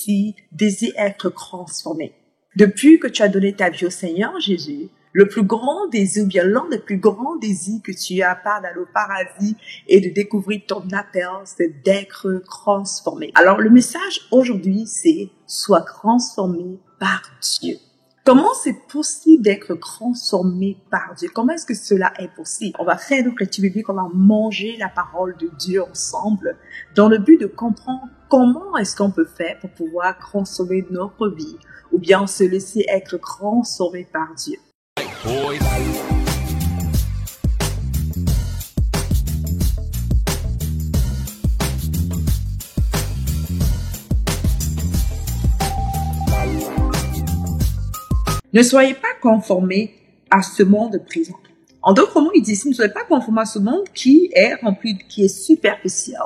aussi désire être transformé. Depuis que tu as donné ta vie au Seigneur Jésus, le plus grand désir, ou bien l'un des plus grands désirs que tu as, à part d'aller au paradis et de découvrir ton appel, c'est d'être transformé. Alors, le message aujourd'hui, c'est « Sois transformé par Dieu ». Comment c'est possible d'être transformé par Dieu? Comment est-ce que cela est possible? On va faire notre lecture biblique, on va manger la parole de Dieu ensemble dans le but de comprendre comment est-ce qu'on peut faire pour pouvoir transformer notre vie ou bien se laisser être transformé par Dieu. Ne soyez pas conformés à ce monde présent. En d'autres mots, il dit ici, ne soyez pas conformés à ce monde qui est rempli, qui est superficiel.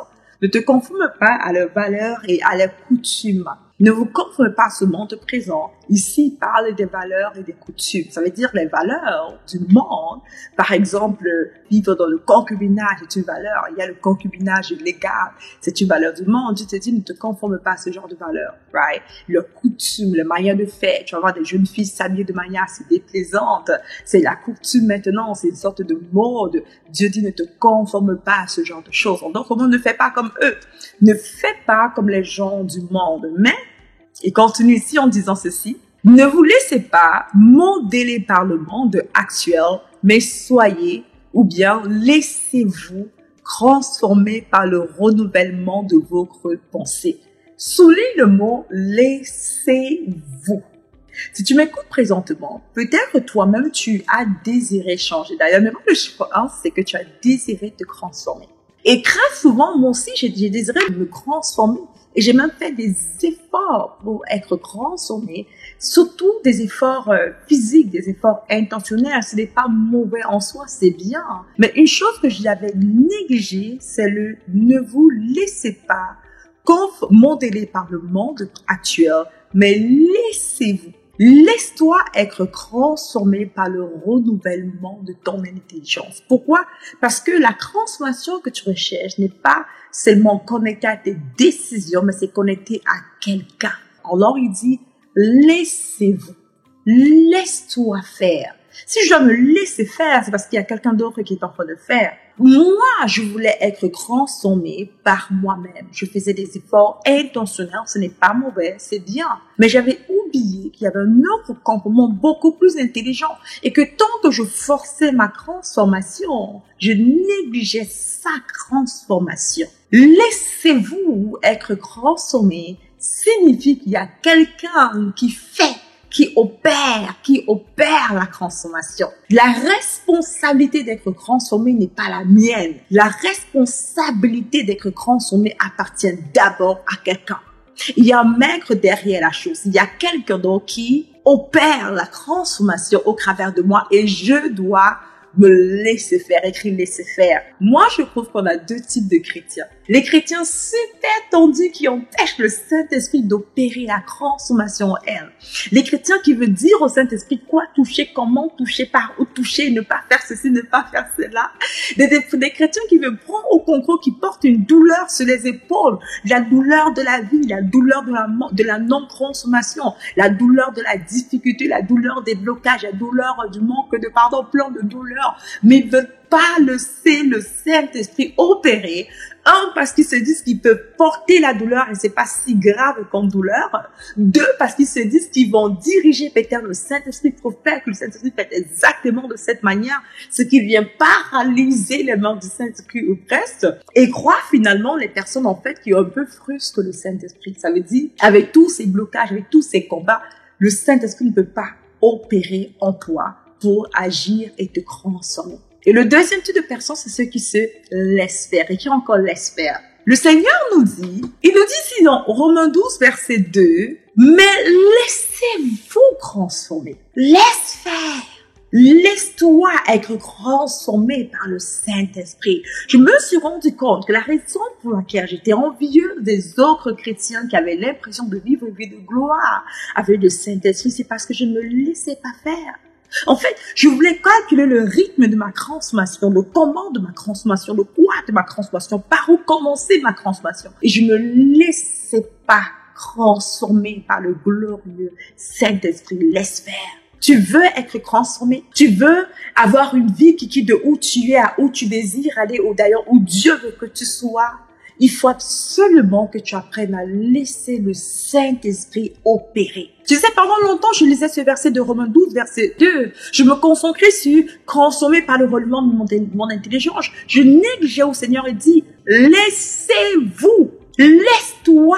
Ne te conforme pas à leurs valeurs et à leurs coutumes. Ne vous conformez pas à ce monde présent. Ici, il parle des valeurs et des coutumes. Ça veut dire les valeurs du monde. Par exemple, vivre dans le concubinage est une valeur. Il y a le concubinage légal. C'est une valeur du monde. Dieu te dit, ne te conforme pas à ce genre de valeurs. Right? Le coutume, la manière de faire. Tu vas voir des jeunes filles s'habiller de manière assez déplaisante. C'est la coutume maintenant. C'est une sorte de mode. Dieu dit, ne te conforme pas à ce genre de choses. Donc, comment ne fais pas comme eux? Ne fais pas comme les gens du monde. Mais, il continue ici en disant ceci. Ne vous laissez pas modeler par le monde actuel, mais soyez ou bien laissez-vous transformer par le renouvellement de votre pensée. Souligne le mot laissez-vous. Si tu m'écoutes présentement, peut-être toi-même tu as désiré changer. D'ailleurs, même le chiffre 1, c'est que tu as désiré te transformer. Et très souvent, moi aussi, j'ai désiré me transformer. Et j'ai même fait des efforts pour être transformé, surtout des efforts physiques, des efforts intentionnels. Ce n'est pas mauvais en soi, c'est bien. Mais une chose que j'avais négligée, c'est le ne vous laissez pas modeler par le monde actuel, mais laissez-vous. Laisse-toi être transformé par le renouvellement de ton intelligence. Pourquoi? Parce que la transformation que tu recherches n'est pas seulement connectée à tes décisions, mais c'est connecté à quelqu'un. Alors il dit, laissez-vous. Laisse-toi faire. Si je dois me laisser faire, c'est parce qu'il y a quelqu'un d'autre qui est en train de faire. Moi, je voulais être transformée par moi-même. Je faisais des efforts intentionnels. Ce n'est pas mauvais, c'est bien. Mais j'avais oublié qu'il y avait un autre comportement beaucoup plus intelligent et que tant que je forçais ma transformation, je négligeais sa transformation. Laissez-vous être transformé signifie qu'il y a quelqu'un qui fait, qui opère la transformation. La responsabilité d'être transformé n'est pas la mienne. La responsabilité d'être transformé appartient d'abord à quelqu'un. Il y a un maître derrière la chose. Il y a quelqu'un d'autre qui opère la transformation au travers de moi et je dois me laisser faire, écrire laisser faire. Moi, je trouve qu'on a deux types de chrétiens. Les chrétiens super tendus qui empêchent le Saint-Esprit d'opérer la transformation en elle. Les chrétiens qui veulent dire au Saint-Esprit quoi toucher, comment toucher, par où toucher, ne pas faire ceci, ne pas faire cela. Des chrétiens qui veulent prendre au concours, qui portent une douleur sur les épaules, la douleur de la vie, la douleur de la non-consommation, la douleur de la difficulté, la douleur des blocages, la douleur du manque de pardon, plein de douleurs, mais ils veulent pas laisser le Saint-Esprit opérer. Un, parce qu'ils se disent qu'ils peuvent porter la douleur et c'est pas si grave comme douleur. Deux, parce qu'ils se disent qu'ils vont diriger peut-être le Saint-Esprit pour faire que le Saint-Esprit fait exactement de cette manière, ce qui vient paralyser les membres du Saint-Esprit ou presque. Et croire finalement les personnes en fait qui un peu frustrent le Saint-Esprit. Ça veut dire, avec tous ces blocages, avec tous ces combats, le Saint-Esprit ne peut pas opérer en toi pour agir et te transformer. Et le deuxième type de personnes, c'est ceux qui se laissent faire et qui encore laissent faire. Le Seigneur il nous dit ici dans Romains 12, verset 2, mais laissez-vous transformer. Laisse faire. Laisse-toi être transformé par le Saint-Esprit. Je me suis rendu compte que la raison pour laquelle j'étais envieuse des autres chrétiens qui avaient l'impression de vivre une vie de gloire avec le Saint-Esprit, c'est parce que je ne me laissais pas faire. En fait, je voulais calculer le rythme de ma transformation, le comment de ma transformation, le quoi de ma transformation, par où commencer ma transformation. Et je ne me laissais pas transformé par le glorieux Saint-Esprit. Laisse faire. Tu veux être transformé. Tu veux avoir une vie qui quitte de où tu es à où tu désires aller ou d'ailleurs où Dieu veut que tu sois. Il faut absolument que tu apprennes à laisser le Saint-Esprit opérer. Tu sais, pendant longtemps, je lisais ce verset de Romains 12, verset 2. Je me concentrais sur transformer par le relevé de mon intelligence. Je négligeais au Seigneur et dit, laissez-vous, laisse-toi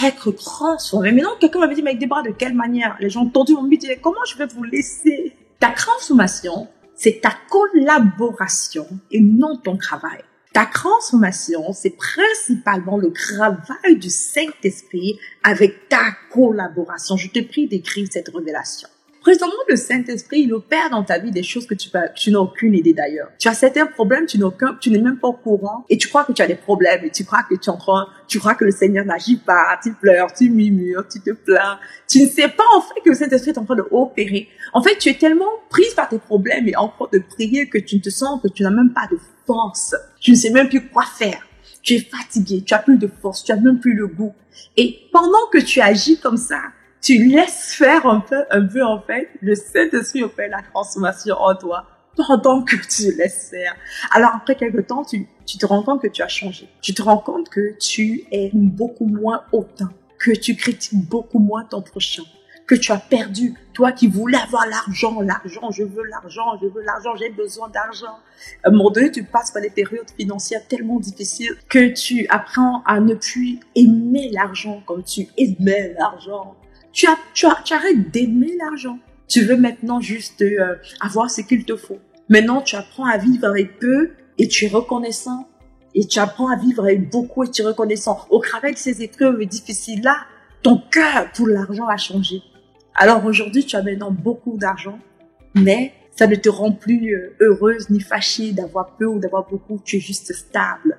être transformé. Mais non, quelqu'un m'avait dit, mais avec des bras, de quelle manière? Les gens ont entendu, m'ont dit, comment je vais vous laisser? Ta transformation, c'est ta collaboration et non ton travail. Ta transformation, c'est principalement le travail du Saint-Esprit avec ta collaboration. Je te prie d'écrire cette révélation. Présentement, le Saint-Esprit, il opère dans ta vie des choses que tu n'as aucune idée d'ailleurs. Tu as certains problèmes, tu n'es même pas au courant et tu crois que tu as des problèmes et tu crois que le Seigneur n'agit pas, tu pleures, tu murmures, tu te plains. Tu ne sais pas en fait que le Saint-Esprit est en train de opérer. En fait, tu es tellement prise par tes problèmes et en train de prier que tu te sens que tu n'as même pas de force. Tu ne sais même plus quoi faire. Tu es fatigué, tu as plus de force, tu as même plus le goût. Et pendant que tu agis comme ça, tu laisses faire un peu en fait, le Saint-Esprit opère la transformation en toi pendant que tu laisses faire. Alors après quelque temps, tu te rends compte que tu as changé. Tu te rends compte que tu es beaucoup moins hautain, que tu critiques beaucoup moins ton prochain, que tu as perdu. Toi qui voulais avoir l'argent, je veux l'argent, j'ai besoin d'argent. À un moment donné, tu passes par des périodes financières tellement difficiles que tu apprends à ne plus aimer l'argent comme tu aimais l'argent. Tu arrêtes d'aimer l'argent. Tu veux maintenant juste avoir ce qu'il te faut. Maintenant, tu apprends à vivre avec peu et tu es reconnaissant. Et tu apprends à vivre avec beaucoup et tu es reconnaissant. Au travers de ces épreuves difficiles-là, ton cœur pour l'argent a changé. Alors aujourd'hui, tu as maintenant beaucoup d'argent, mais ça ne te rend plus heureuse ni fâchée d'avoir peu ou d'avoir beaucoup. Tu es juste stable.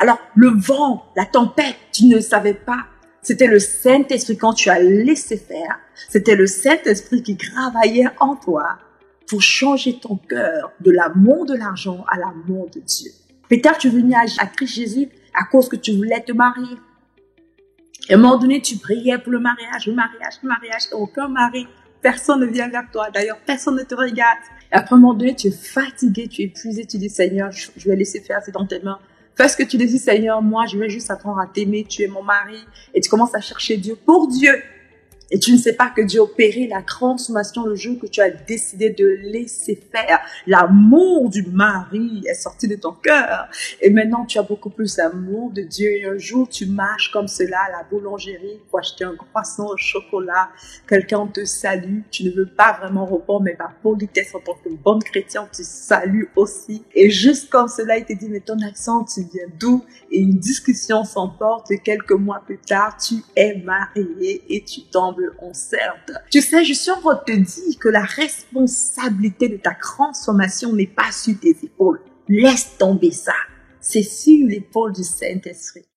Alors, le vent, la tempête, tu ne le savais pas. C'était le Saint-Esprit quand tu as laissé faire. C'était le Saint-Esprit qui travaillait en toi pour changer ton cœur de l'amour de l'argent à l'amour de Dieu. Peut-être tu es venu à Christ Jésus à cause que tu voulais te marier. Et à un moment donné, tu priais pour le mariage, et aucun mari, personne ne vient vers toi. D'ailleurs, personne ne te regarde. Et après un moment donné, tu es fatigué, tu es épuisé, tu dis, Seigneur, je vais laisser faire, c'est dans tes mains. Fais ce que tu dis, Seigneur, moi, je vais juste apprendre à t'aimer, tu es mon mari. Et tu commences à chercher Dieu pour Dieu. Et tu ne sais pas que Dieu opérait la transformation le jour que tu as décidé de laisser faire. L'amour du mari est sorti de ton cœur. Et maintenant, tu as beaucoup plus l'amour de Dieu. Et un jour, tu marches comme cela à la boulangerie pour acheter un croissant au chocolat. Quelqu'un te salue. Tu ne veux pas vraiment répondre, mais par politesse, en tant que bonne chrétienne, tu salues aussi. Et juste comme cela, il te dit, mais ton accent, tu viens d'où? Et une discussion s'emporte. Et quelques mois plus tard, tu es marié et tu tombes enceinte. Tu sais, je suis en train de te dire que la responsabilité de ta transformation n'est pas sur tes épaules. Laisse tomber ça. C'est sur l'épaule du Saint-Esprit.